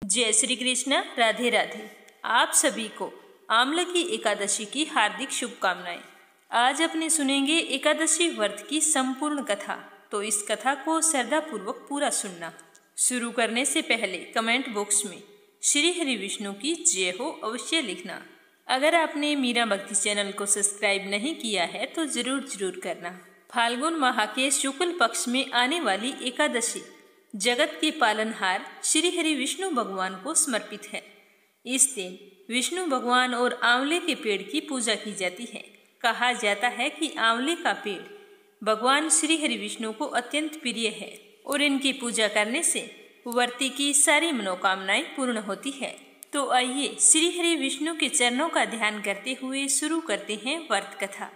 जय श्री कृष्ण। राधे राधे। आप सभी को आमला की एकादशी की हार्दिक शुभकामनाएं। आज अपने सुनेंगे एकादशी व्रत की संपूर्ण कथा, तो इस कथा को श्रद्धापूर्वक पूरा सुनना। शुरू करने से पहले कमेंट बॉक्स में श्री हरि विष्णु की जय हो अवश्य लिखना। अगर आपने मीरा भक्ति चैनल को सब्सक्राइब नहीं किया है तो जरूर करना। फाल्गुन माह के शुक्ल पक्ष में आने वाली एकादशी जगत के पालनहार श्री हरि विष्णु भगवान को समर्पित है। इस दिन विष्णु भगवान और आंवले के पेड़ की पूजा की जाती है। कहा जाता है कि आंवले का पेड़ भगवान श्री हरि विष्णु को अत्यंत प्रिय है और इनकी पूजा करने से व्रती की सारी मनोकामनाएं पूर्ण होती है। तो आइए श्री हरि विष्णु के चरणों का ध्यान करते हुए शुरू करते हैं व्रत कथा।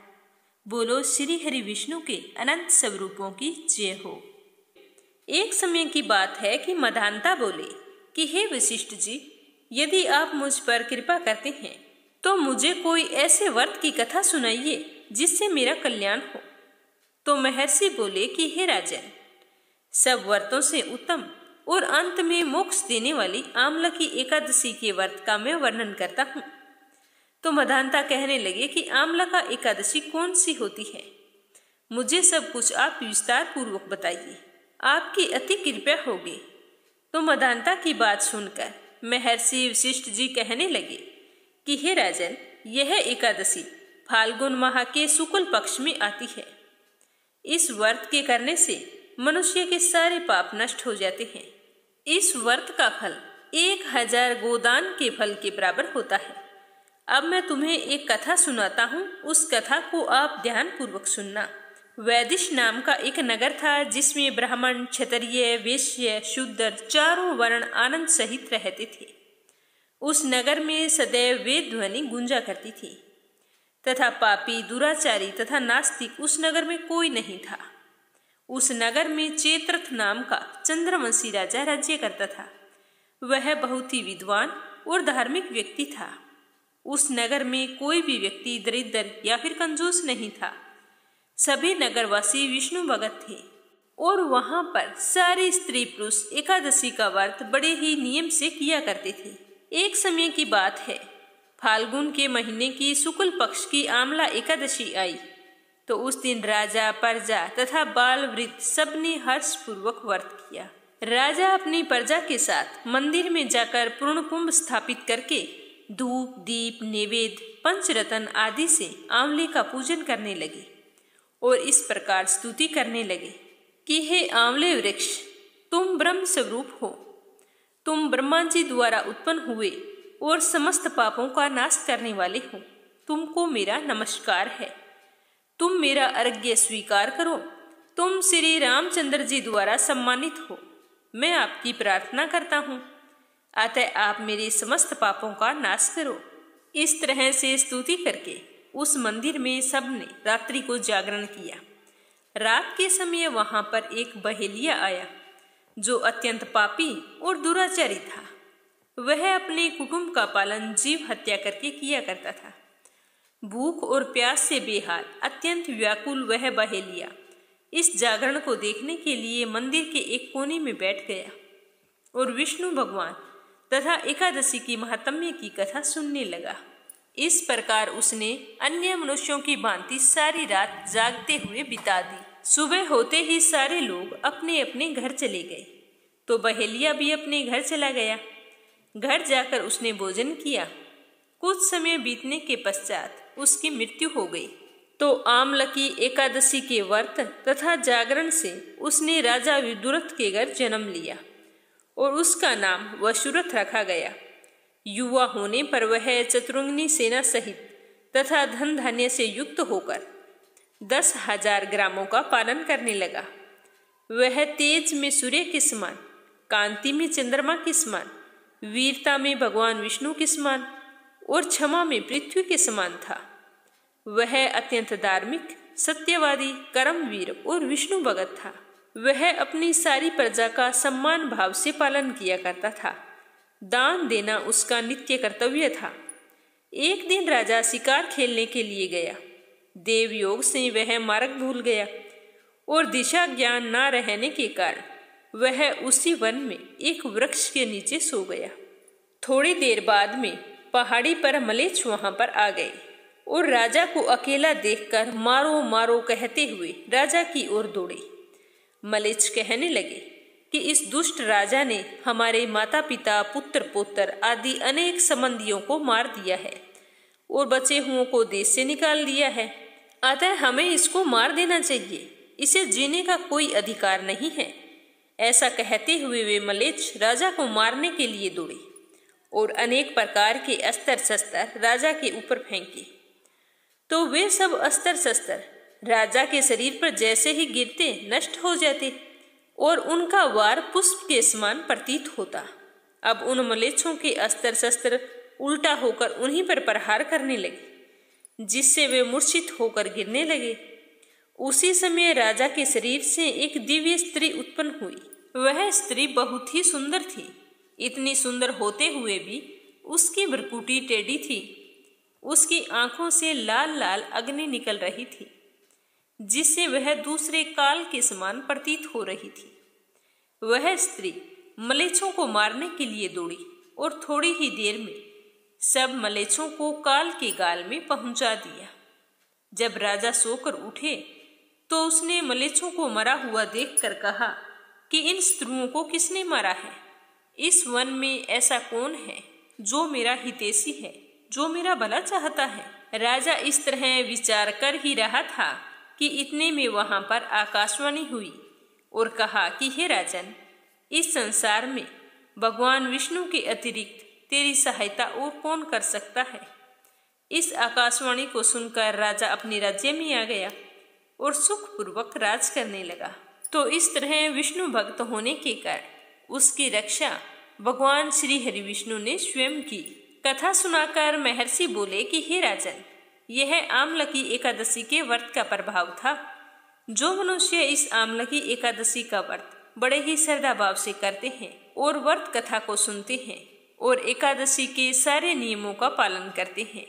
बोलो श्री हरि विष्णु के अनंत स्वरूपों की जय हो। एक समय की बात है कि मधानता बोले कि हे वशिष्ठ जी, यदि आप मुझ पर कृपा करते हैं तो मुझे कोई ऐसे व्रत की कथा सुनाइए जिससे मेरा कल्याण हो। तो महर्षि बोले कि हे राजन, सब व्रतों से उत्तम और अंत में मोक्ष देने वाली आमला की एकादशी के व्रत का मैं वर्णन करता हूँ। तो मधानता कहने लगे कि आमला का एकादशी कौन सी होती है, मुझे सब कुछ आप विस्तार पूर्वक बताइए, आपकी अति कृपा होगी। तो मधानता की बात सुनकर महर्षि वशिष्ठ जी कहने लगे कि हे राजन, यह एकादशी फाल्गुन माह के शुक्ल पक्ष में आती है। इस व्रत के करने से मनुष्य के सारे पाप नष्ट हो जाते हैं। इस व्रत का फल 1000 गोदान के फल के बराबर होता है। अब मैं तुम्हें एक कथा सुनाता हूँ, उस कथा को आप ध्यान पूर्वक सुनना। वैदिश नाम का एक नगर था जिसमें ब्राह्मण, क्षत्रिय, वैश्य, शूद्र चारों वर्ण आनंद सहित रहते थे। उस नगर में सदैव वेद ध्वनि गूंजा करती थी तथा पापी, दुराचारी तथा नास्तिक उस नगर में कोई नहीं था। उस नगर में चेत्रथ नाम का चंद्रवंशी राजा राज्य करता था। वह बहुत ही विद्वान और धार्मिक व्यक्ति था। उस नगर में कोई भी व्यक्ति दरिद्र या फिर कंजूस नहीं था। सभी नगरवासी विष्णु भगत थे और वहां पर सारे स्त्री पुरुष एकादशी का व्रत बड़े ही नियम से किया करते थे। एक समय की बात है, फाल्गुन के महीने की शुक्ल पक्ष की आमला एकादशी आई। तो उस दिन राजा, प्रजा तथा बाल वृद्ध सबने हर्ष पूर्वक व्रत किया। राजा अपनी प्रजा के साथ मंदिर में जाकर पूर्ण कुंभ स्थापित करके धूप, दीप, नैवेद्य, पंचरत्न आदि से आंवले का पूजन करने लगे और इस प्रकार स्तुति करने लगे कि हे आंवले वृक्ष, तुम ब्रह्म स्वरूप हो, तुम ब्रह्मा जी द्वारा उत्पन्न हुए और समस्त पापों का नाश करने वाले हो। तुमको मेरा नमस्कार है, तुम मेरा अर्घ्य स्वीकार करो। तुम श्री रामचंद्र जी द्वारा सम्मानित हो, मैं आपकी प्रार्थना करता हूँ, अतः आप मेरे समस्त पापों का नाश करो। इस तरह से स्तुति करके उस मंदिर में सबने रात्रि को जागरण किया। रात के समय वहां पर एक बहेलिया आया जो अत्यंत पापी और दुराचारी था। वह अपने कुटुंब का पालन जीव हत्या करके किया करता था। भूख और प्यास से बेहाल, अत्यंत व्याकुल वह बहेलिया इस जागरण को देखने के लिए मंदिर के एक कोने में बैठ गया और विष्णु भगवान तथा एकादशी की महात्म्य की कथा सुनने लगा। इस प्रकार उसने अन्य मनुष्यों की भांति सारी रात जागते हुए बिता दी। सुबह होते ही सारे लोग अपने अपने घर चले गए, तो बहेलिया भी अपने घर चला गया। घर जाकर उसने भोजन किया। कुछ समय बीतने के पश्चात उसकी मृत्यु हो गई। तो आमला की एकादशी के व्रत तथा जागरण से उसने राजा विदुरथ के घर जन्म लिया और उसका नाम वसुरथ रखा गया। युवा होने पर वह चतुरंगिनी सेना सहित तथा धन धान्य से युक्त होकर 10,000 ग्रामों का पालन करने लगा। वह तेज में सूर्य के समान, कांति में चंद्रमा के समान, वीरता में भगवान विष्णु के समान और क्षमा में पृथ्वी के समान था। वह अत्यंत धार्मिक, सत्यवादी, कर्मवीर और विष्णु भगत था। वह अपनी सारी प्रजा का सम्मान भाव से पालन किया करता था। दान देना उसका नित्य कर्तव्य था। एक दिन राजा शिकार खेलने के लिए गया। देवयोग से वह मार्ग भूल गया और दिशा ज्ञान न रहने के कारण वह उसी वन में एक वृक्ष के नीचे सो गया। थोड़ी देर बाद में पहाड़ी पर मलेच्छ वहां पर आ गए और राजा को अकेला देखकर मारो मारो कहते हुए राजा की ओर दौड़े। मलेच्छ कहने लगे कि इस दुष्ट राजा ने हमारे माता पिता, पुत्र पौत्र आदि अनेक संबंधियों को मार दिया है और बचे हुओं को देश से निकाल दिया है, अतः हमें इसको मार देना चाहिए, इसे जीने का कोई अधिकार नहीं है। ऐसा कहते हुए वे मलेच्छ राजा को मारने के लिए दौड़े और अनेक प्रकार के अस्त्र शस्त्र राजा के ऊपर फेंके। तो वे सब अस्त्र शस्त्र राजा के शरीर पर जैसे ही गिरते नष्ट हो जाते और उनका वार पुष्प के समान प्रतीत होता। अब उन मलेच्छों के अस्त्र शस्त्र उल्टा होकर उन्हीं पर प्रहार करने लगे, जिससे वे मूर्छित होकर गिरने लगे। उसी समय राजा के शरीर से एक दिव्य स्त्री उत्पन्न हुई। वह स्त्री बहुत ही सुंदर थी। इतनी सुंदर होते हुए भी उसकी भ्रुकुटी टेढ़ी थी। उसकी आंखों से लाल लाल अग्नि निकल रही थी, जिससे वह दूसरे काल के समान प्रतीत हो रही थी। वह स्त्री मलेच्छों को मारने के लिए दौड़ी और थोड़ी ही देर में सब मलेच्छों को काल के गाल में पहुंचा दिया। जब राजा सोकर उठे तो उसने मलेच्छों को मरा हुआ देखकर कहा कि इन स्त्रियों को किसने मारा है? इस वन में ऐसा कौन है जो मेरा हितैषी है, जो मेरा भला चाहता है? राजा इस तरह विचार कर ही रहा था कि इतने में वहां पर आकाशवाणी हुई और कहा कि हे राजन, इस संसार में भगवान विष्णु के अतिरिक्त तेरी सहायता और कौन कर सकता है? इस आकाशवाणी को सुनकर राजा अपने राज्य में आ गया और सुखपूर्वक राज करने लगा। तो इस तरह विष्णु भक्त होने के कारण उसकी रक्षा भगवान श्री हरि विष्णु ने स्वयं की। कथा सुनाकर महर्षि बोले कि हे राजन, यह आमलकी एकादशी के व्रत का प्रभाव था। जो मनुष्य इस आमलकी एकादशी का व्रत बड़े ही श्रद्धा भाव से करते हैं और व्रत कथा को सुनते हैं और एकादशी के सारे नियमों का पालन करते हैं,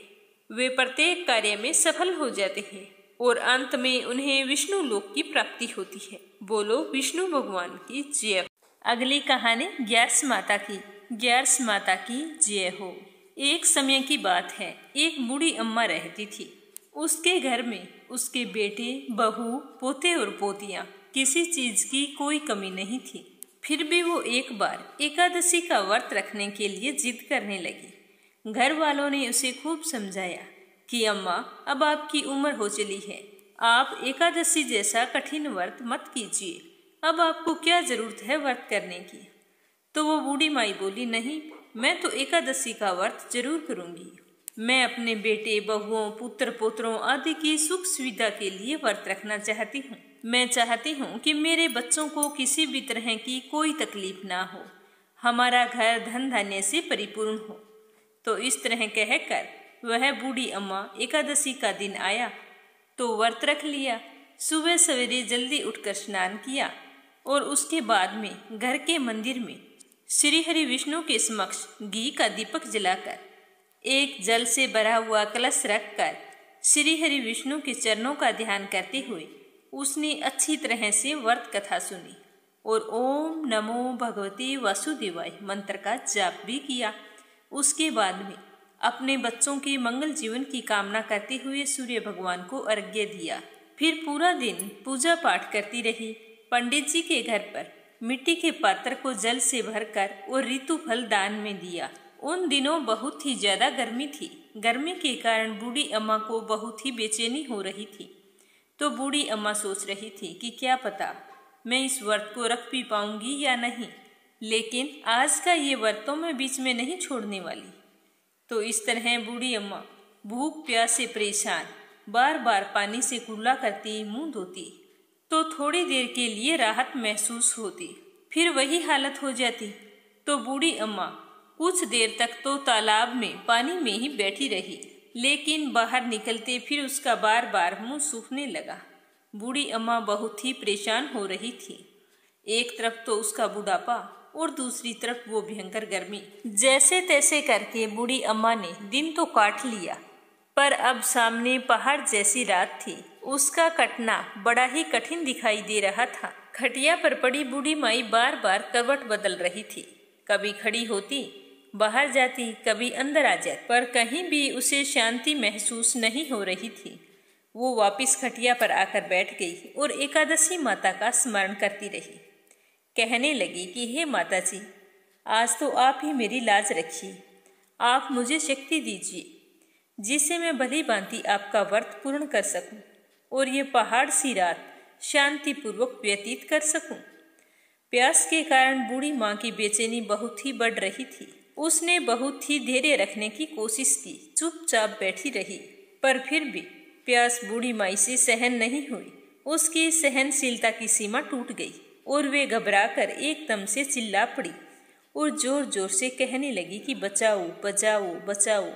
वे प्रत्येक कार्य में सफल हो जाते हैं और अंत में उन्हें विष्णु लोक की प्राप्ति होती है। बोलो विष्णु भगवान की जय। अगली कहानी ग्यारस माता की। ग्यारस माता की जय हो। एक समय की बात है, एक बूढ़ी अम्मा रहती थी। उसके घर में उसके बेटे, बहू, पोते और पोतियां, किसी चीज की कोई कमी नहीं थी। फिर भी वो एक बार एकादशी का व्रत रखने के लिए जिद करने लगी। घर वालों ने उसे खूब समझाया कि अम्मा, अब आपकी उम्र हो चली है, आप एकादशी जैसा कठिन व्रत मत कीजिए, अब आपको क्या जरूरत है व्रत करने की। तो वो बूढ़ी माई बोली, नहीं, मैं तो एकादशी का व्रत जरूर करूंगी। मैं अपने बेटे, बहुओं, पुत्र पोत्रों आदि की सुख सुविधा के लिए व्रत रखना चाहती हूँ। मैं चाहती हूँ कि मेरे बच्चों को किसी भी तरह की कोई तकलीफ ना हो, हमारा घर धन धान्य से परिपूर्ण हो। तो इस तरह कहकर वह बूढ़ी अम्मा एकादशी का दिन आया तो व्रत रख लिया। सुबह सवेरे जल्दी उठकर स्नान किया और उसके बाद में घर के मंदिर में श्री हरि विष्णु के समक्ष घी का दीपक जलाकर एक जल से भरा हुआ कलश रखकर श्री हरि विष्णु के चरणों का ध्यान करते हुए उसने अच्छी तरह से व्रत कथा सुनी और ओम नमो भगवते वासुदेवाय मंत्र का जाप भी किया। उसके बाद में अपने बच्चों के मंगल जीवन की कामना करते हुए सूर्य भगवान को अर्घ्य दिया। फिर पूरा दिन पूजा पाठ करती रही। पंडित जी के घर पर मिट्टी के पात्र को जल से भरकर और ऋतु फल दान में दिया। उन दिनों बहुत ही ज्यादा गर्मी थी। गर्मी के कारण बूढ़ी अम्मा को बहुत ही बेचैनी हो रही थी। तो बूढ़ी अम्मा सोच रही थी कि क्या पता मैं इस व्रत को रख भी पाऊंगी या नहीं, लेकिन आज का ये व्रत तो मैं बीच में नहीं छोड़ने वाली। तो इस तरह बूढ़ी अम्मा भूख प्यास से परेशान बार बार पानी से कुल्ला करती, मुंह धोती तो थोड़ी देर के लिए राहत महसूस होती, फिर वही हालत हो जाती। तो बूढ़ी अम्मा कुछ देर तक तो तालाब में पानी में ही बैठी रही, लेकिन बाहर निकलते फिर उसका बार बार मुंह सूखने लगा। बूढ़ी अम्मा बहुत ही परेशान हो रही थी। एक तरफ तो उसका बुढ़ापा और दूसरी तरफ वो भयंकर गर्मी। जैसे तैसे करके बूढ़ी अम्मा ने दिन तो काट लिया, पर अब सामने पहाड़ जैसी रात थी। उसका कटना बड़ा ही कठिन दिखाई दे रहा था। खटिया पर पड़ी बूढ़ी माई बार बार करवट बदल रही थी। कभी खड़ी होती, बाहर जाती, कभी अंदर आ जाती, पर कहीं भी उसे शांति महसूस नहीं हो रही थी। वो वापस खटिया पर आकर बैठ गई और एकादशी माता का स्मरण करती रही। कहने लगी कि हे माता जी, आज तो आप ही मेरी लाज रखिए। आप मुझे शक्ति दीजिए जिससे मैं भली भांति आपका व्रत पूर्ण कर सकूं और ये पहाड़ सी रात शांतिपूर्वक व्यतीत कर सकूं। प्यास के कारण बूढ़ी माँ की बेचैनी बहुत ही बढ़ रही थी। उसने बहुत ही धैर्य रखने की कोशिश की, चुपचाप बैठी रही, पर फिर भी प्यास बूढ़ी माई से सहन नहीं हुई। उसकी सहनशीलता की सीमा टूट गई और वे घबराकर एकदम से चिल्ला पड़ी और जोर जोर से कहने लगी कि बचाओ बचाओ बचाओ।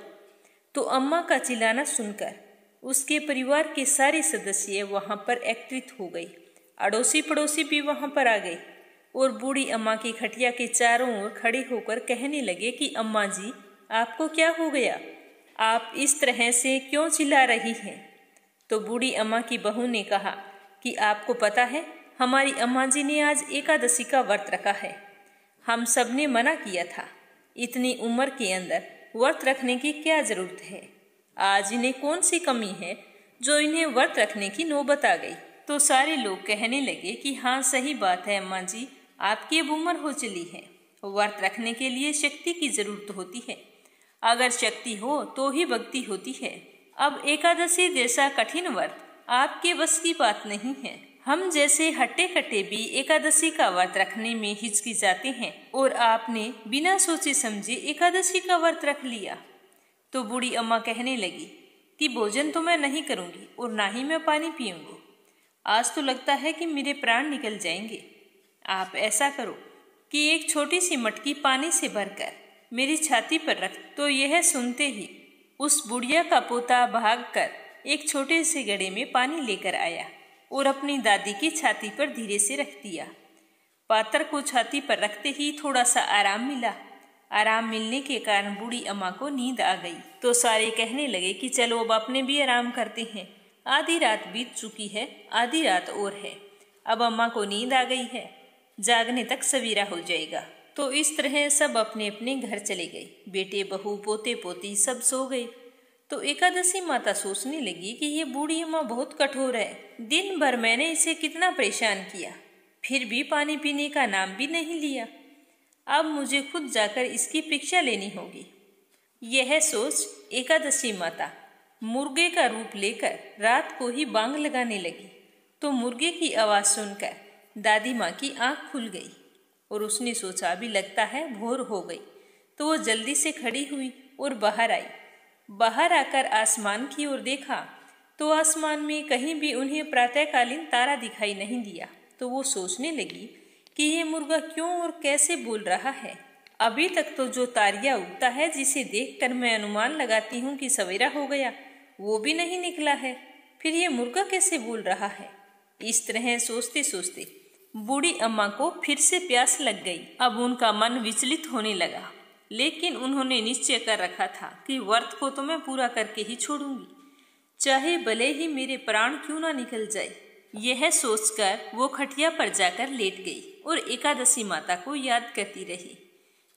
तो अम्मा का चिल्लाना सुनकर उसके परिवार के सारे सदस्य वहां पर एकत्रित हो गए। अड़ोसी पड़ोसी भी वहां पर आ गए और बूढ़ी अम्मा की खटिया के चारों ओर खड़े होकर कहने लगे कि अम्मा जी, आपको क्या हो गया? आप इस तरह से क्यों चिल्ला रही हैं? तो बूढ़ी अम्मा की बहू ने कहा कि आपको पता है, हमारी अम्मा जी ने आज एकादशी का व्रत रखा है। हम सब ने मना किया था। इतनी उम्र के अंदर व्रत रखने की क्या जरूरत है? आज इन्हें कौन सी कमी है जो इन्हें व्रत रखने की नौबत आ गई? तो सारे लोग कहने लगे कि हाँ, सही बात है अम्मा जी, आपकी अब उम्र हो चली है। व्रत रखने के लिए शक्ति की जरूरत होती है। अगर शक्ति हो तो ही भक्ति होती है। अब एकादशी जैसा कठिन व्रत आपके बस की बात नहीं है। हम जैसे हट्टे कट्टे भी एकादशी का व्रत रखने में हिचकिचाते हैं और आपने बिना सोचे समझे एकादशी का व्रत रख लिया। तो बूढ़ी अम्मा कहने लगी कि भोजन तो मैं नहीं करूंगी और ना ही मैं पानी पीऊंगी। आज तो लगता है कि मेरे प्राण निकल जाएंगे। आप ऐसा करो कि एक छोटी सी मटकी पानी से भरकर मेरी छाती पर रख। तो यह सुनते ही उस बुढ़िया का पोता भागकर एक छोटे से घड़े में पानी लेकर आया और अपनी दादी की छाती पर धीरे से रख दिया। पात्र को छाती पर रखते ही थोड़ा सा आराम मिला। आराम मिलने के कारण बूढ़ी अम्मा को नींद आ गई। तो सारे कहने लगे कि चलो अब अपने भी आराम करते हैं। आधी रात बीत चुकी है, आधी रात और है। अब अम्मा को नींद आ गई है, जागने तक सवेरा हो जाएगा। तो इस तरह सब अपने अपने घर चले गए। बेटे बहू पोते पोती सब सो गए। तो एकादशी माता सोचने लगी कि ये बूढ़ी अम्मा बहुत कठोर है। दिन भर मैंने इसे कितना परेशान किया, फिर भी पानी पीने का नाम भी नहीं लिया। अब मुझे खुद जाकर इसकी परीक्षा लेनी होगी। यह सोच एकादशी माता मुर्गे का रूप लेकर रात को ही बांग लगाने लगी। तो मुर्गे की आवाज सुनकर दादी माँ की आंख खुल गई और उसने सोचा अभी लगता है भोर हो गई। तो वो जल्दी से खड़ी हुई और बाहर आई। बाहर आकर आसमान की ओर देखा तो आसमान में कहीं भी उन्हें प्रातःकालीन तारा दिखाई नहीं दिया। तो वो सोचने लगी कि ये मुर्गा क्यों और कैसे बोल रहा है। अभी तक तो जो तारिया उगता है, जिसे देखकर मैं अनुमान लगाती हूँ कि सवेरा हो गया, वो भी नहीं निकला है। फिर ये मुर्गा कैसे बोल रहा है? इस तरह सोचते सोचते बूढ़ी अम्मा को फिर से प्यास लग गई। अब उनका मन विचलित होने लगा, लेकिन उन्होंने निश्चय कर रखा था कि व्रत को तो मैं पूरा करके ही छोड़ूंगी, चाहे भले ही मेरे प्राण क्यों ना निकल जाए। यह सोचकर वो खटिया पर जाकर लेट गई और एकादशी माता को याद करती रही।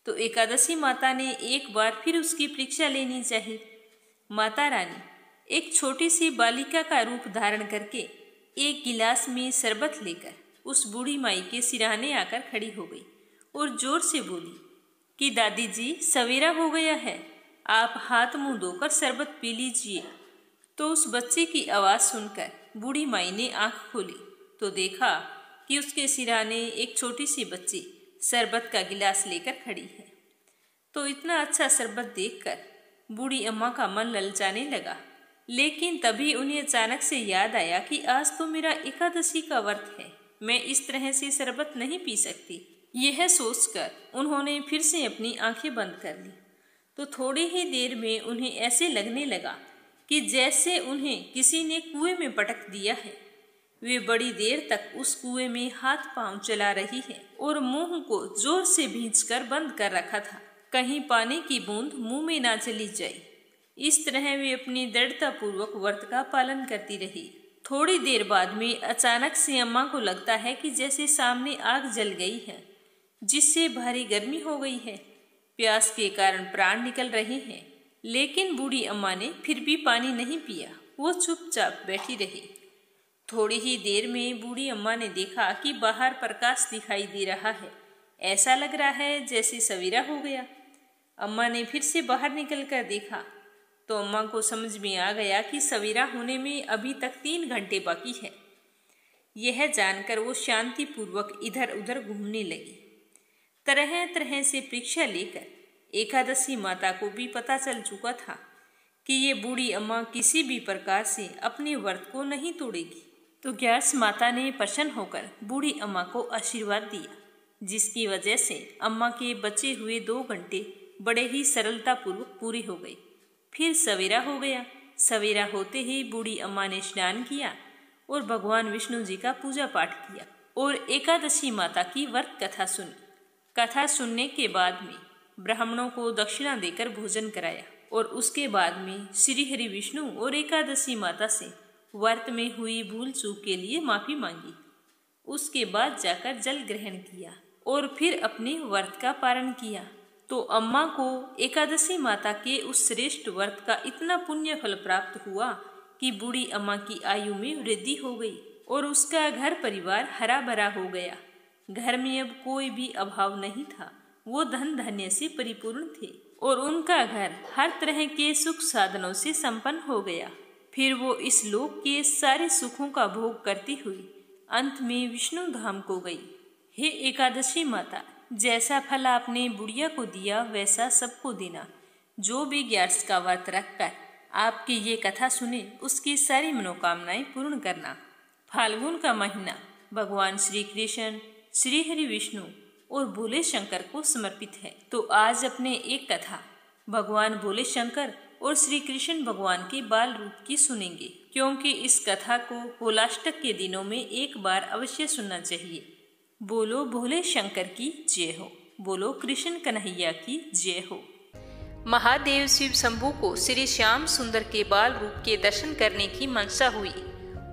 तो एकादशी माता ने एक बार फिर उसकी परीक्षा लेनी चाहिए। माता रानी एक छोटी सी बालिका का रूप धारण करके एक गिलास में शरबत लेकर उस बूढ़ी माई के सिरहाने आकर खड़ी हो गई और जोर से बोली कि दादी जी, सवेरा हो गया है, आप हाथ मुंह धोकर शरबत पी लीजिए। तो उस बच्चे की आवाज़ सुनकर बूढ़ी माई ने आंख खोली तो देखा कि उसके सिरहाने एक छोटी सी बच्ची शरबत का गिलास लेकर खड़ी है। तो इतना अच्छा शरबत देखकर बूढ़ी अम्मा का मन ललचाने लगा, लेकिन तभी उन्हें अचानक से याद आया कि आज तो मेरा एकादशी का व्रत है, मैं इस तरह से शरबत नहीं पी सकती। यह सोचकर उन्होंने फिर से अपनी आंखें बंद कर ली। तो थोड़ी ही देर में उन्हें ऐसे लगने लगा कि जैसे उन्हें किसी ने कुएं में पटक दिया है। वे बड़ी देर तक उस कुएं में हाथ पांव चला रही है और मुंह को जोर से भींचकर बंद कर रखा था, कहीं पानी की बूंद मुंह में ना चली जाए। इस तरह वे अपनी दृढ़ता पूर्वक व्रत का पालन करती रही। थोड़ी देर बाद में अचानक से अम्मा को लगता है कि जैसे सामने आग जल गई है, जिससे भारी गर्मी हो गई है। प्यास के कारण प्राण निकल रहे हैं, लेकिन बूढ़ी अम्मा ने फिर भी पानी नहीं पिया। वो चुपचाप बैठी रही। थोड़ी ही देर में बूढ़ी अम्मा ने देखा कि बाहर प्रकाश दिखाई दे रहा है। ऐसा लग रहा है जैसे सवेरा हो गया। अम्मा ने फिर से बाहर निकलकर देखा तो अम्मा को समझ में आ गया कि सवेरा होने में अभी तक 3 घंटे बाकी है। यह जानकर वो शांतिपूर्वक इधर उधर घूमने लगी। तरह तरह से परीक्षा लेकर एकादशी माता को भी पता चल चुका था कि ये बूढ़ी अम्मा किसी भी प्रकार से अपने व्रत को नहीं तोड़ेगी। तो ग्यारस माता ने प्रसन्न होकर बूढ़ी अम्मा को आशीर्वाद दिया, जिसकी वजह से अम्मा के बचे हुए 2 घंटे बड़े ही सरलतापूर्वक पूरे हो गए। फिर सवेरा हो गया। सवेरा होते ही बूढ़ी अम्मा ने स्नान किया और भगवान विष्णु जी का पूजा पाठ किया और एकादशी माता की व्रत कथा सुनी। कथा सुनने के बाद में ब्राह्मणों को दक्षिणा देकर भोजन कराया और उसके बाद में श्री हरि विष्णु और एकादशी माता से व्रत में हुई भूल चूक के लिए माफी मांगी। उसके बाद जाकर जल ग्रहण किया और फिर अपने व्रत का पारण किया। तो अम्मा को एकादशी माता के उस श्रेष्ठ व्रत का इतना पुण्य फल प्राप्त हुआ कि बूढ़ी अम्मा की आयु में वृद्धि हो गई और उसका घर परिवार हरा भरा हो गया। घर में अब कोई भी अभाव नहीं था। वो धन धान्य से परिपूर्ण थे और उनका घर हर तरह के सुख साधनों से संपन्न हो गया। फिर वो इस लोक के सारे सुखों का भोग करती हुई अंत में विष्णु धाम को गई। हे एकादशी माता, जैसा फल आपने बुढ़िया को दिया वैसा सबको देना। जो भी 11 का व्रत रखकर आपकी ये कथा सुने उसकी सारी मनोकामनाएं पूर्ण करना। फाल्गुन का महीना भगवान श्री कृष्ण, श्री हरि विष्णु और भोले शंकर को समर्पित है। तो आज अपने एक कथा भगवान भोले शंकर और श्री कृष्ण भगवान के बाल रूप की सुनेंगे, क्योंकि इस कथा को होलाष्टक के दिनों में एक बार अवश्य सुनना चाहिए। बोलो भोले शंकर की जय हो, बोलो कृष्ण कन्हैया की जय हो। महादेव शिव शंभू को श्री श्याम सुंदर के बाल रूप के दर्शन करने की मनसा हुई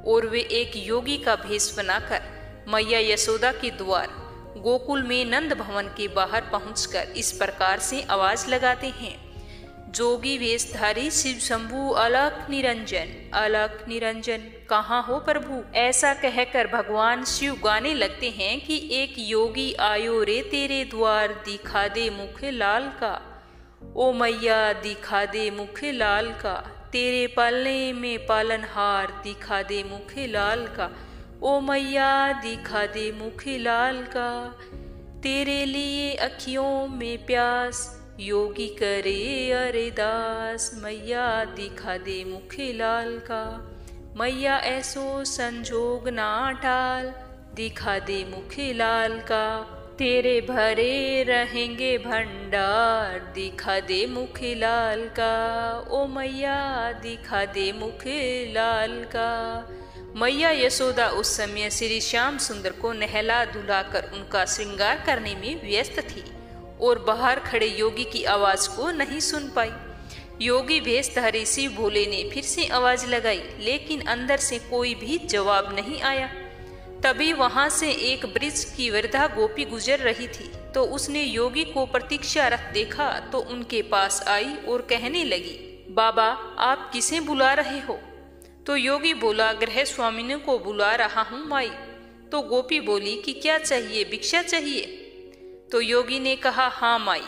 और वे एक योगी का भेष बनाकर मैया यशोदा के द्वार गोकुल में नंद भवन के बाहर पहुंचकर इस प्रकार से आवाज लगाते हैं, जोगी वेशधारी शिव शंभू अलख निरंजन कहाँ हो प्रभु। ऐसा कहकर भगवान शिव गाने लगते हैं कि एक योगी आयो रे तेरे द्वार, दिखा दे मुख लाल का, ओ मैया दिखा दे मुख लाल का, तेरे पालने में पालनहार, दिखा दे मुख लाल का, ओ मैया दिखा दे मुख लाल का, तेरे लिए अखियों में प्यास, योगी करे अरदास, मैया दिखा दे मुख लाल का, मैया ऐसो संजोग ना टाल, दिखा दे मुख लाल का, तेरे भरे रहेंगे भंडार, दिखा दे मुख लाल का, ओ मैया दिखा दे मुख लाल का। मैया यशोदा उस समय श्री श्याम सुंदर को नहला धुलाकर उनका श्रृंगार करने में व्यस्त थी और बाहर खड़े योगी की आवाज को नहीं सुन पाई। योगी भेषधारी शिव भोले ने फिर से आवाज लगाई, लेकिन अंदर से कोई भी जवाब नहीं आया। तभी वहां से एक ब्रिज की वृद्धा गोपी गुजर रही थी, तो उसने योगी को प्रतीक्षारत देखा तो उनके पास आई और कहने लगी, बाबा आप किसे बुला रहे हो? तो योगी बोला, गृह स्वामिनी को बुला रहा हूँ माई। तो गोपी बोली कि क्या चाहिए, भिक्षा चाहिए? तो योगी ने कहा, हाँ माई।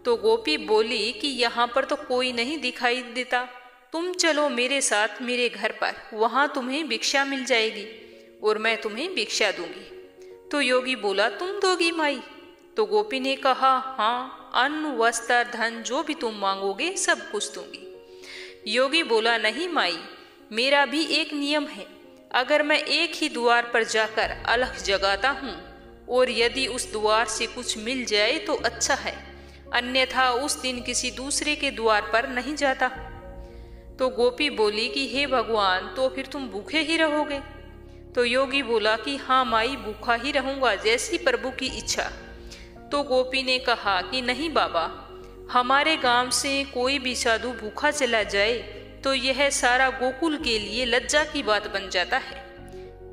तो गोपी बोली कि यहाँ पर तो कोई नहीं दिखाई देता, तुम चलो मेरे साथ मेरे घर पर, वहाँ तुम्हें भिक्षा मिल जाएगी और मैं तुम्हें भिक्षा दूंगी। तो योगी बोला, तुम दोगी माई? तो गोपी ने कहा, हाँ, अन्न वस्त्र धन जो भी तुम मांगोगे सब कुछ दूंगी। योगी बोला, नहीं माई, मेरा भी एक नियम है, अगर मैं एक ही द्वार पर जाकर अलख जगाता हूँ और यदि उस द्वार से कुछ मिल जाए तो अच्छा है, अन्यथा उस दिन किसी दूसरे के द्वार पर नहीं जाता। तो गोपी बोली कि हे भगवान, तो फिर तुम भूखे ही रहोगे? तो योगी बोला कि हाँ माई, भूखा ही रहूंगा, जैसी प्रभु की इच्छा। तो गोपी ने कहा कि नहीं बाबा, हमारे गांव से कोई भी साधु भूखा चला जाए तो यह सारा गोकुल के लिए लज्जा की बात बन जाता है।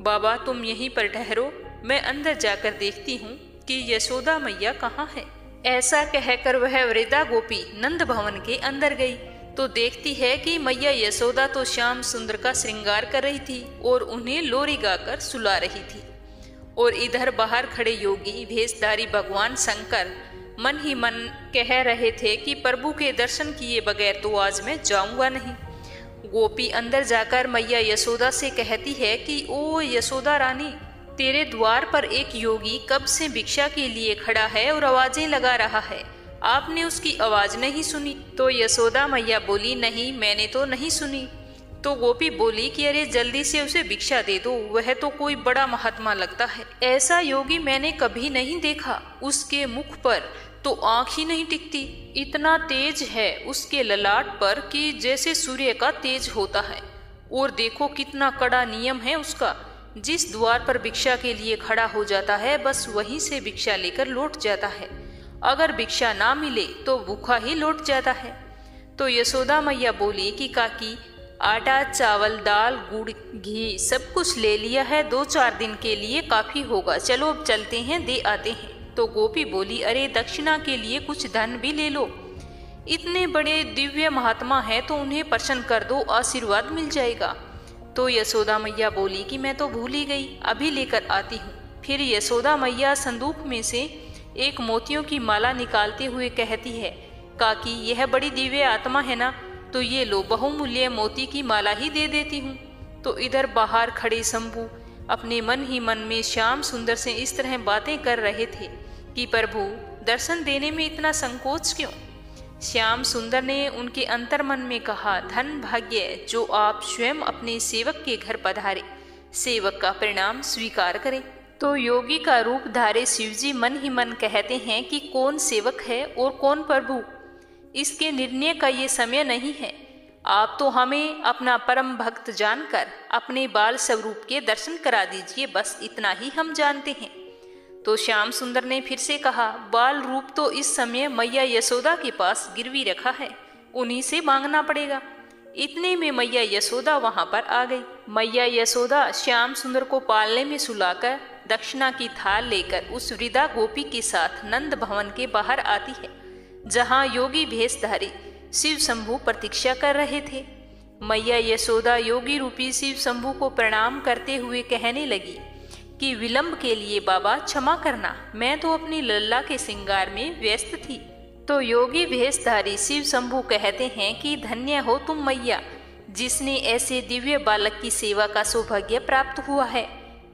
बाबा तुम यहीं पर ठहरो, मैं अंदर जाकर देखती हूँ कि यशोदा मैया कहाँ है। ऐसा कहकर वह वृद्धा गोपी नंद भवन के अंदर गई तो देखती है कि मैया यशोदा तो श्याम सुंदर का श्रृंगार कर रही थी और उन्हें लोरी गाकर सुला रही थी। और इधर बाहर खड़े योगी भेषधारी भगवान शंकर मन ही मन कह रहे थे कि प्रभु के दर्शन किए बगैर तो आज मैं जाऊंगा नहीं। गोपी अंदर जाकर मैया यशोदा से कहती है कि ओ यशोदा रानी, तेरे द्वार पर एक योगी कब से भिक्षा के लिए खड़ा है और आवाजें लगा रहा है, आपने उसकी आवाज नहीं सुनी? तो यशोदा मैया बोली, नहीं मैंने तो नहीं सुनी। तो गोपी बोली कि अरे जल्दी से उसे भिक्षा दे दो, वह तो कोई बड़ा महात्मा लगता है, ऐसा योगी मैंने कभी नहीं देखा। उसके मुख पर तो आंख ही नहीं टिकती, इतना तेज है उसके ललाट पर कि जैसे सूर्य का तेज होता है। और देखो कितना कड़ा नियम है उसका, जिस द्वार पर भिक्षा के लिए खड़ा हो जाता है बस वहीं से भिक्षा लेकर लौट जाता है, अगर भिक्षा ना मिले तो भूखा ही लौट जाता है। तो यशोदा मैया बोली कि काकी, आटा चावल दाल गुड़ घी सब कुछ ले लिया है, 2-4 दिन के लिए काफी होगा, चलो अब चलते हैं, दे आते हैं। तो गोपी बोली, अरे दक्षिणा के लिए कुछ धन भी ले लो, इतने बड़े दिव्य महात्मा है तो उन्हें प्रसन्न कर दो, आशीर्वाद मिल जाएगा। तो यशोदा मैया बोली कि मैं तो भूल ही गई, अभी लेकर आती हूँ। फिर यशोदा मैया संदूक में से एक मोतियों की माला निकालते हुए कहती है, काकी यह बड़ी दिव्य आत्मा है ना, तो ये लो बहुमूल्य मोती की माला ही दे देती हूँ। तो इधर बाहर खड़े शंभू अपने मन ही मन में श्याम सुंदर से इस तरह बातें कर रहे थे कि प्रभु दर्शन देने में इतना संकोच क्यों। श्याम सुंदर ने उनके अंतर मन में कहा, धन भाग्य जो आप स्वयं अपने सेवक के घर पधारे, सेवक का परिणाम स्वीकार करें। तो योगी का रूप धारे शिवजी मन ही मन कहते हैं कि कौन सेवक है और कौन प्रभु, इसके निर्णय का ये समय नहीं है। आप तो हमें अपना परम भक्त जानकर अपने बाल स्वरूप के दर्शन करा दीजिए, बस इतना ही हम जानते हैं। तो श्याम सुंदर ने फिर से कहा, बाल रूप तो इस समय मैया यशोदा के पास गिरवी रखा है, उन्हीं से मांगना पड़ेगा। इतने में मैया यशोदा वहां पर आ गई। मैया यशोदा श्याम सुंदर को पालने में सुलाकर दक्षिणा की थाल लेकर उस वृद्धा गोपी के साथ नंद भवन के बाहर आती है, जहां योगी भेषधारी शिव शंभू प्रतीक्षा कर रहे थे। मैया यशोदा योगी रूपी शिव शंभू को प्रणाम करते हुए कहने लगी कि विलंब के लिए बाबा क्षमा करना, मैं तो अपनी लल्ला के श्रृंगार में व्यस्त थी। तो योगी भेषधारी शिव शंभू कहते हैं कि धन्य हो तुम मैया, जिसने ऐसे दिव्य बालक की सेवा का सौभाग्य प्राप्त हुआ है।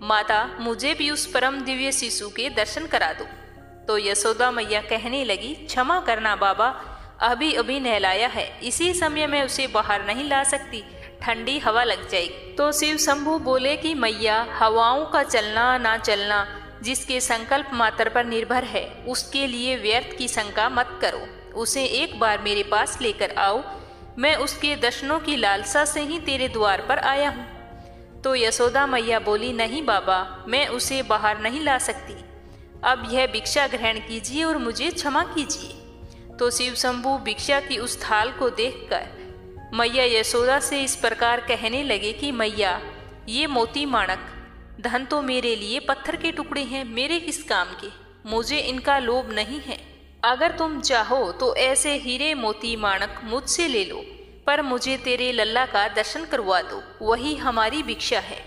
माता मुझे भी उस परम दिव्य शिशु के दर्शन करा दो। तो यशोदा मैया कहने लगी, क्षमा करना बाबा, अभी अभी नहलाया है, इसी समय मैं उसे बाहर नहीं ला सकती, ठंडी हवा लग जाएगी। तो शिव शंभू बोले कि मैया हवाओं का चलना ना चलना जिसके संकल्प मात्र पर निर्भर है, उसके लिए व्यर्थ की शंका मत करो, उसे एक बार मेरे पास लेकर आओ, मैं उसके दर्शनों की लालसा से ही तेरे द्वार पर आया हूँ। तो यशोदा मैया बोली, नहीं बाबा, मैं उसे बाहर नहीं ला सकती, अब यह भिक्षा ग्रहण कीजिए और मुझे क्षमा कीजिए। तो शिव शंभू भिक्षा की उस थाल को देखकर मैया यशोदा से इस प्रकार कहने लगे कि मैया ये मोती माणक धन तो मेरे लिए पत्थर के टुकड़े हैं, मेरे किस काम के, मुझे इनका लोभ नहीं है। अगर तुम चाहो तो ऐसे हीरे मोती माणक मुझसे ले लो, पर मुझे तेरे लल्ला का दर्शन करवा दो, वही हमारी भिक्षा है।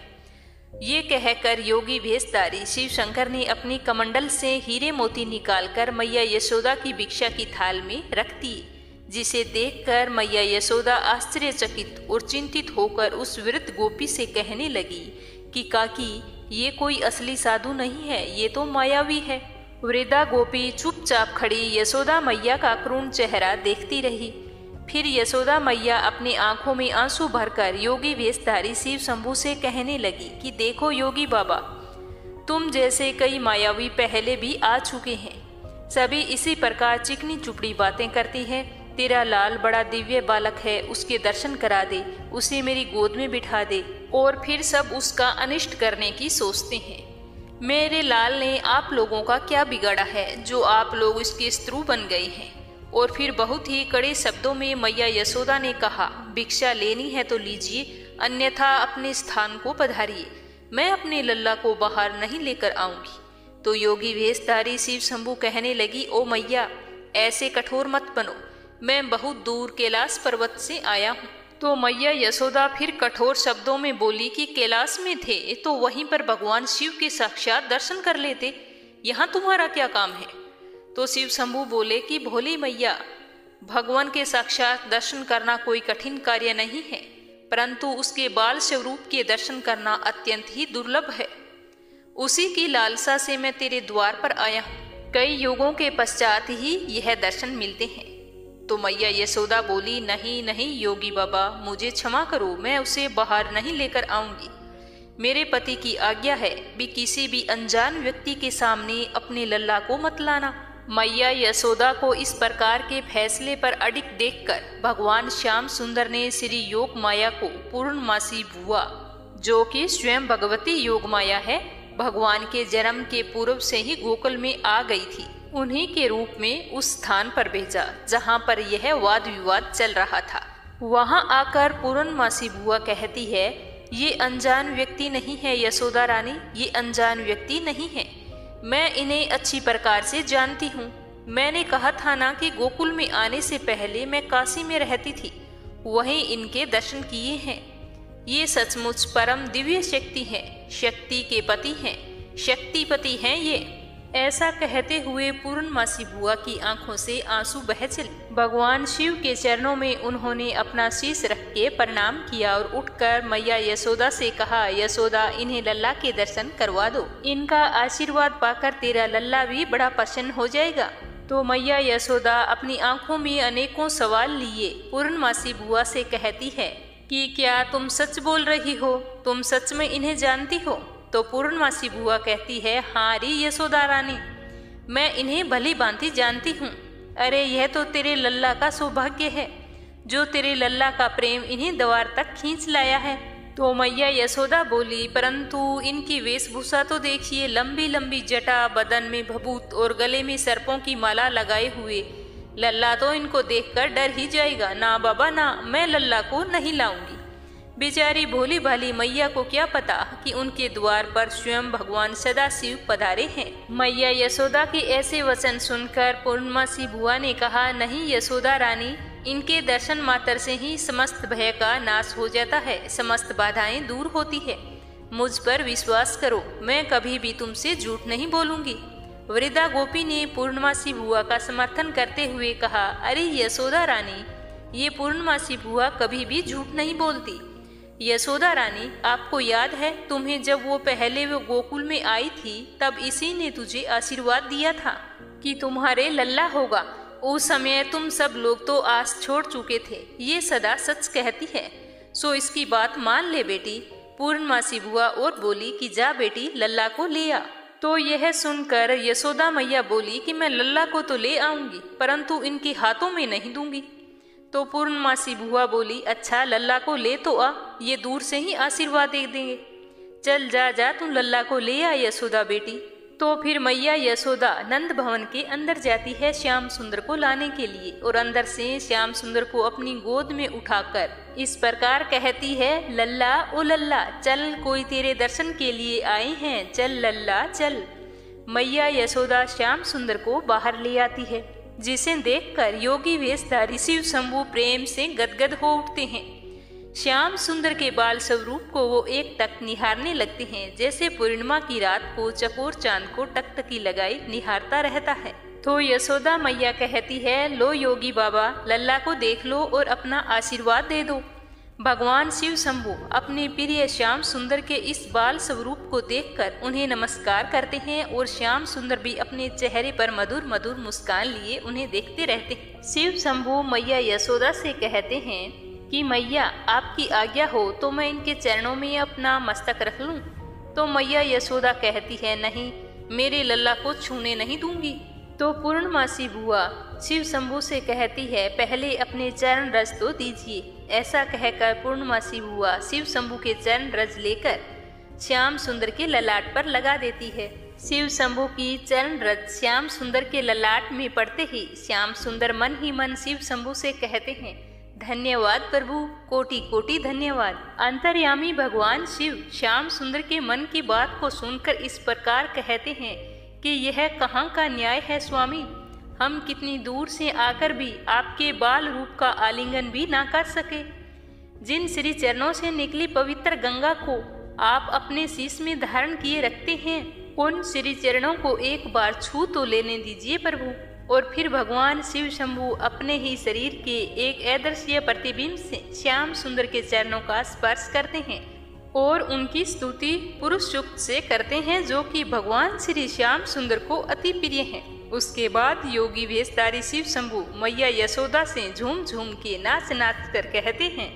ये कहकर योगी भेषधारी शिव शंकर ने अपनी कमंडल से हीरे मोती निकालकर मैया यशोदा की भिक्षा की थाल में रख दिए, जिसे देखकर मैया यशोदा आश्चर्यचकित और चिंतित होकर उस वृद्ध गोपी से कहने लगी कि काकी ये कोई असली साधु नहीं है, ये तो मायावी है। वृद्धा गोपी चुपचाप खड़ी यशोदा मैया का करुण चेहरा देखती रही। फिर यशोदा मैया अपनी आंखों में आंसू भरकर योगी भेषधारी शिव शंभू से कहने लगी कि देखो योगी बाबा, तुम जैसे कई मायावी पहले भी आ चुके हैं, सभी इसी प्रकार चिकनी चुपड़ी बातें करती हैं। तेरा लाल बड़ा दिव्य बालक है, उसके दर्शन करा दे, उसे मेरी गोद में बिठा दे, और फिर सब उसका अनिष्ट करने की सोचते हैं। मेरे लाल ने आप लोगों का क्या बिगाड़ा है जो आप लोग इसके शत्रु बन गए हैं। और फिर बहुत ही कड़े शब्दों में मैया यशोदा ने कहा, भिक्षा लेनी है तो लीजिए, अन्यथा अपने स्थान को पधारिए। मैं अपने लल्ला को बाहर नहीं लेकर आऊंगी। तो योगी वेशधारी शिव शंभू कहने लगी, ओ मैया, ऐसे कठोर मत बनो, मैं बहुत दूर कैलाश पर्वत से आया हूँ। तो मैया यशोदा फिर कठोर शब्दों में बोली कि कैलाश में थे तो वहीं पर भगवान शिव के साक्षात दर्शन कर लेते, यहाँ तुम्हारा क्या काम है। तो शिव शंभू बोले कि भोली मैया, भगवान के साक्षात दर्शन करना कोई कठिन कार्य नहीं है, परंतु उसके बाल स्वरूप के दर्शन करना अत्यंत ही दुर्लभ है। उसी की लालसा से मैं तेरे द्वार पर आया हूँ। कई युगों के पश्चात ही यह दर्शन मिलते हैं। तो मैया यशोदा बोली, नहीं नहीं योगी बाबा, मुझे क्षमा करो, मैं उसे बाहर नहीं लेकर आऊंगी। मेरे पति की आज्ञा है भी किसी भी अनजान व्यक्ति के सामने अपने लल्ला को मत लाना। मैया यशोदा को इस प्रकार के फैसले पर अडिग देखकर भगवान श्याम सुंदर ने श्री योग माया को पूर्णमासी बुआ, जो कि स्वयं भगवती योग माया है, भगवान के जन्म के पूर्व से ही गोकुल में आ गई थी, उन्हीं के रूप में उस स्थान पर भेजा जहां पर यह वाद विवाद चल रहा था। वहां आकर पूर्णमासी बुआ कहती है, ये अनजान व्यक्ति नहीं है यशोदा रानी, ये अनजान व्यक्ति नहीं है, मैं इन्हें अच्छी प्रकार से जानती हूँ। मैंने कहा था ना कि गोकुल में आने से पहले मैं काशी में रहती थी, वहीं इनके दर्शन किए हैं। ये सचमुच परम दिव्य शक्ति हैं, शक्ति के पति हैं, शक्तिपति हैं ये। ऐसा कहते हुए पूर्णमासी बुआ की आंखों से आंसू बह चले। भगवान शिव के चरणों में उन्होंने अपना शीश रख के प्रणाम किया और उठकर मैया यशोदा से कहा, यशोदा, इन्हें लल्ला के दर्शन करवा दो, इनका आशीर्वाद पाकर तेरा लल्ला भी बड़ा प्रसन्न हो जाएगा। तो मैया यशोदा अपनी आंखों में अनेकों सवाल लिए पूर्णमासी बुआ से कहती है कि क्या तुम सच बोल रही हो, तुम सच में इन्हें जानती हो। तो पूर्णमासी बुआ कहती है, हाँ री यशोदा रानी, मैं इन्हें भली भांति जानती हूँ। अरे यह तो तेरे लल्ला का सौभाग्य है, जो तेरे लल्ला का प्रेम इन्हें द्वार तक खींच लाया है। तो मैया यशोदा बोली, परंतु इनकी वेशभूषा तो देखिए, लंबी लंबी जटा, बदन में भभूत और गले में सर्पों की माला लगाए हुए, लल्ला तो इनको देखकर डर ही जाएगा। ना बाबा ना, मैं लल्ला को नहीं लाऊंगी। बेचारी भोली भाली मैया को क्या पता कि उनके द्वार पर स्वयं भगवान सदाशिव पधारे हैं। मैया यशोदा के ऐसे वचन सुनकर पूर्णमासी बुआ ने कहा, नहीं यशोदा रानी, इनके दर्शन मात्र से ही समस्त भय का नाश हो जाता है, समस्त बाधाएं दूर होती है। मुझ पर विश्वास करो, मैं कभी भी तुमसे झूठ नहीं बोलूंगी। वृद्धा गोपी ने पूर्णमासी बुआ का समर्थन करते हुए कहा, अरे यशोदा रानी, ये पूर्णमासी बुआ कभी भी झूठ नहीं बोलती। यशोदा रानी, आपको याद है तुम्हें जब वो पहले वो गोकुल में आई थी, तब इसी ने तुझे आशीर्वाद दिया था कि तुम्हारे लल्ला होगा। उस समय तुम सब लोग तो आस छोड़ चुके थे, ये सदा सच कहती है, सो इसकी बात मान ले बेटी। पूर्णमासी बुआ और बोली कि जा बेटी, लल्ला को ले आ। तो यह सुनकर यशोदा मैया बोली कि मैं लल्ला को तो ले आऊंगी, परंतु इनके हाथों में नहीं दूंगी। तो पूर्णमासी बुआ बोली, अच्छा लल्ला को ले तो आ, ये दूर से ही आशीर्वाद दे देंगे। चल जा जा, तुम लल्ला को ले आ यशोदा बेटी। तो फिर मैया यशोदा नंद भवन के अंदर जाती है श्याम सुंदर को लाने के लिए, और अंदर से श्याम सुंदर को अपनी गोद में उठाकर इस प्रकार कहती है, लल्ला ओ लल्ला, चल, कोई तेरे दर्शन के लिए आए हैं, चल लल्ला चल। मैया यशोदा श्याम सुंदर को बाहर ले आती है, जिसे देखकर योगी वेशधारी शिव शंभू प्रेम से गदगद हो उठते हैं। श्याम सुंदर के बाल स्वरूप को वो एक टक निहारने लगते हैं, जैसे पूर्णिमा की रात को चकोर चांद को टकटकी लगाई निहारता रहता है। तो यशोदा मैया कहती है, लो योगी बाबा, लल्ला को देख लो और अपना आशीर्वाद दे दो। भगवान शिव शंभू अपने प्रिय श्याम सुंदर के इस बाल स्वरूप को देखकर उन्हें नमस्कार करते हैं, और श्याम सुंदर भी अपने चेहरे पर मधुर मधुर मुस्कान लिए उन्हें देखते रहते हैं। शिव शंभू मैया यशोदा से कहते हैं कि मैया, आपकी आज्ञा हो तो मैं इनके चरणों में अपना मस्तक रख लूं। तो मैया यशोदा कहती है, नहीं, मेरे लल्ला को छूने नहीं दूंगी। तो पूर्णमासी बुआ शिव शंभू से कहती है, पहले अपने चरण रज तो दीजिए। ऐसा कहकर पूर्णमासी बुआ शिव शंभू के चरण रज लेकर श्याम सुंदर के ललाट पर लगा देती है। शिव शंभु की चरण रज श्याम सुंदर के ललाट में पड़ते ही श्याम सुंदर मन ही मन शिव शंभु से कहते हैं, धन्यवाद प्रभु, कोटि कोटि धन्यवाद। अंतर्यामी भगवान शिव श्याम सुंदर के मन की बात को सुनकर इस प्रकार कहते हैं कि यह कहाँ का न्याय है स्वामी, हम कितनी दूर से आकर भी आपके बाल रूप का आलिंगन भी ना कर सके। जिन श्री चरणों से निकली पवित्र गंगा को आप अपने शीश में धारण किए रखते हैं, उन श्री चरणों को एक बार छू तो लेने दीजिए प्रभु। और फिर भगवान शिव शंभु अपने ही शरीर के एक अदृश्य प्रतिबिंब से श्याम सुंदर के चरणों का स्पर्श करते हैं और उनकी स्तुति पुरुष सूक्त से करते हैं, जो कि भगवान श्री श्याम सुंदर को अति प्रिय है। उसके बाद योगी वेशधारी शिव शंभु मैया यशोदा से झूम झूम के नाच नाच कर कहते हैं,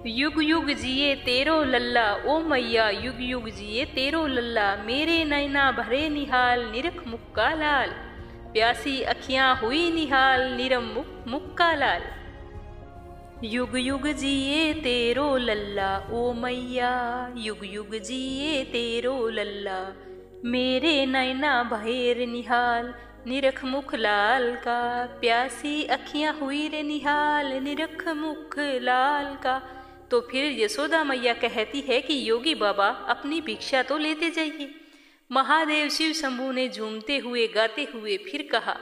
युग युग जिए तेरो लल्ला ओ मैया, युग युग जिए तेरो लल्ला, मेरे नैना भरे निहाल निरख मुख का लाल, प्यासी अखियां हुई निहाल निरम मुख का लाल। युग युग जिए तेरो लल्ला ओ मैया, युग युग जिए तेरो लल्ला, मेरे नैना भरे निहाल निरख मुख लाल का, प्यासी अखियां हुई रे निहाल निरख मुख लाल का। तो फिर यशोदा मैया कहती है कि योगी बाबा अपनी भिक्षा तो लेते जाइए। महादेव शिव शंभु ने झूमते हुए गाते हुए फिर कहा,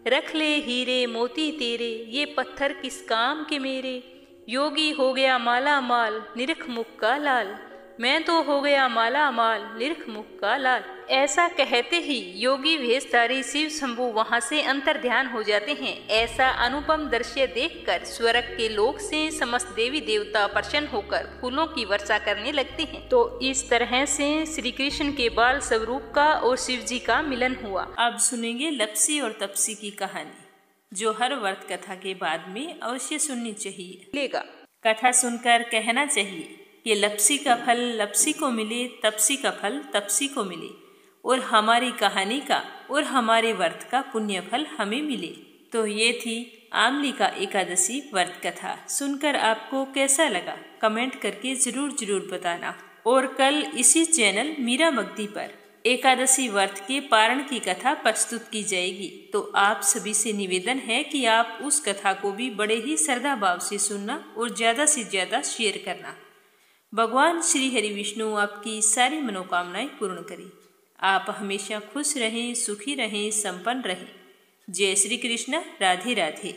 रख ले हीरे मोती तेरे, ये पत्थर किस काम के मेरे, योगी हो गया माला माल निरख मुख का लाल, मैं तो हो गया माला माल निरख मुख का लाल। ऐसा कहते ही योगी वेशधारी शिव शंभु वहां से अंतर ध्यान हो जाते हैं। ऐसा अनुपम दृश्य देखकर स्वर्ग के लोक से समस्त देवी देवता प्रसन्न होकर फूलों की वर्षा करने लगते हैं। तो इस तरह से श्री कृष्ण के बाल स्वरूप का और शिव जी का मिलन हुआ। अब सुनेंगे लप्सी और तपसी की कहानी, जो हर व्रत कथा के बाद में अवश्य सुननी चाहिए। कथा सुनकर कहना चाहिए कि लप्सी का फल लप्सी को मिले, तपसी का फल तपसी को मिले, और हमारी कहानी का और हमारे व्रत का पुण्य फल हमें मिले। तो ये थी आमली का एकादशी व्रत कथा। सुनकर आपको कैसा लगा कमेंट करके जरूर बताना। और कल इसी चैनल मीरा भक्ति पर एकादशी व्रत के पारण की कथा प्रस्तुत की जाएगी। तो आप सभी से निवेदन है कि आप उस कथा को भी बड़े ही श्रद्धा भाव से सुनना और ज़्यादा से ज़्यादा शेयर करना। भगवान श्री हरि विष्णु आपकी सारी मनोकामनाएं पूर्ण करें। आप हमेशा खुश रहें, सुखी रहें, संपन्न रहें। जय श्री कृष्ण। राधे राधे।